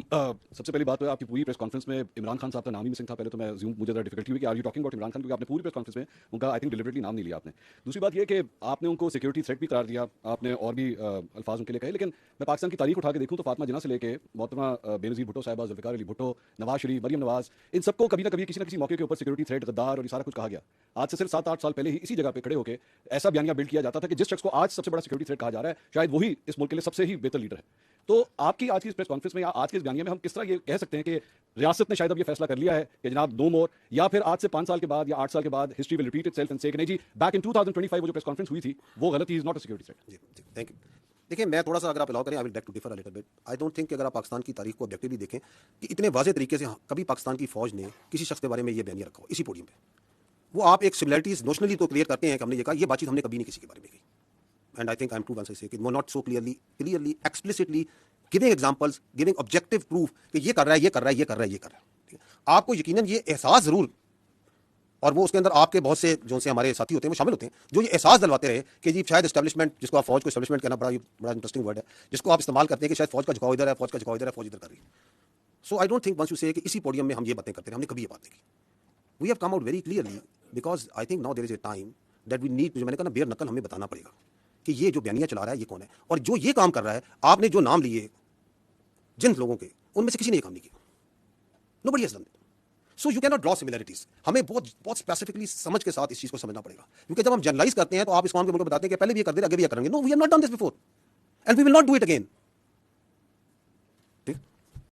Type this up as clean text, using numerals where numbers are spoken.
सबसे पहली बात तो है आपकी पूरी प्रेस कॉन्फ्रेंस में इमरान खान साहब का नाम ही मिसिंग था। पहले तो मैं मुझे ज़रा डिफिकल्टी हुई कि are you talking about Imran Khan, क्योंकि आपने पूरी प्रेस कॉन्फ्रेंस में उनका आई थिंक डिलिबरेटली नाम नहीं लिया आपने। दूसरी बात ये कि आपने उनको सिक्योरिटी थ्रेट भी करार दिया, आपने और भी अल्फाज उनके लिए कहे, लेकिन मैं पाकिस्तान की तारीख उठा के देखूँ तो फातिमा जिन्ना से लेके मोहतरमा बेनज़ीर भुट्टो साहिबा, जुल्फ़िकार अली भुट्टो, नवाज शरीफ, मरियम नवाज, इन सबको कभी ना कभी किसी न किसी मौके के ऊपर सिक्योरिटी थ्रेट, गद्दार और ये सारा कुछ कहा गया। आज से सिर्फ 7-8 साल पहले ही इसी जगह पे खड़े होकर ऐसा बयानिया बिल्ड किया जाता था कि जिस शख्स को आज सबसे बड़ा सिक्योरिटी थ्रेट कहा जा रहा है, शायद वही इस मुल्क के लिए सबसे ही बेहतर लीडर है। तो आपकी आज की इस प्रेस कॉन्फ्रेंस में या आज के इस बयानिया में हम किस तरह ये कह सकते हैं कि रियासत ने शायद अब ये फैसला कर लिया है कि जनाब नो मोर, या फिर आज से 5 साल के बाद या 8 साल के बाद history will repeat itself and से कि नहीं जी, बैक इन 2025 वो जो प्रेस कॉन्फ्रेंस हुई थी वो गलत, is not a security threat. जी, थैंक यू। देखिए, मैं थोड़ा सा अगर आप अलाउ करें, I will back to differ a little bit. I don't think कि अगर आप पाकिस्तान की तारीख को ऑब्जेक्टिवली देखें कि इतने वाज़ेह तरीके से कभी पाकिस्तान की फौज ने किसी शख्स के बारे में ये बयानिया रखा हो इसी पोडियम पे। वो आप एक सिमिलरिटीज नोशनली तो क्लियर करते हैं कि हमने ये कहा, ये बातचीत हमने कभी नहीं किसी के बारे में की। And I think I am to once I say कि no not so clearly explicitly giving examples, giving objective proof कि ये कर रहा है, ये कर रहा है, ये कर रहा है, ये कर रहा है। ठीक है, आपको यकीनन ये एहसास जरूर, और वो उसके अंदर आपके बहुत से जो से हमारे साथी होते हैं वो शामिल होते हैं, जो ये एहसास दिलवाते रहे कि जी शायद एस्टेब्लिशमेंट, जिसको आप फौज को एस्टेब्लिशमेंट कहना बड़ा इंटरेस्टिंग वर्ड है, जिसको आप इस्तेमाल करते हैं कि शायद फौज का झुकाव इधर है, फौज का झुकाव इधर है, फौज इधर कर रही है। So I don't think once you say कि इसी पोडियम में हम ये बातें करते हैं, हमने कभी ये बात नहीं की। We have come out very clearly because I think now there is a time that we need, जो मैंने कहा ना, बेयर नकल हमें बताना पड़ेगा कि ये जो बयानिया चला रहा है ये कौन है, और जो ये काम कर रहा है, आपने जो नाम लिए जिन लोगों के, उनमें से किसी ने ये काम नहीं किया। Nobody has done it. So you can not draw similarities. हमें बहुत स्पेसिफिकली समझ के साथ इस चीज को समझना पड़ेगा, क्योंकि जब हम जनरलाइज करते हैं तो आप इस कौम के मुल्क बताते हैं कि पहले भी ये कर दे, आगे भी ये करेंगे। No, we have not done this before and we will not do it again.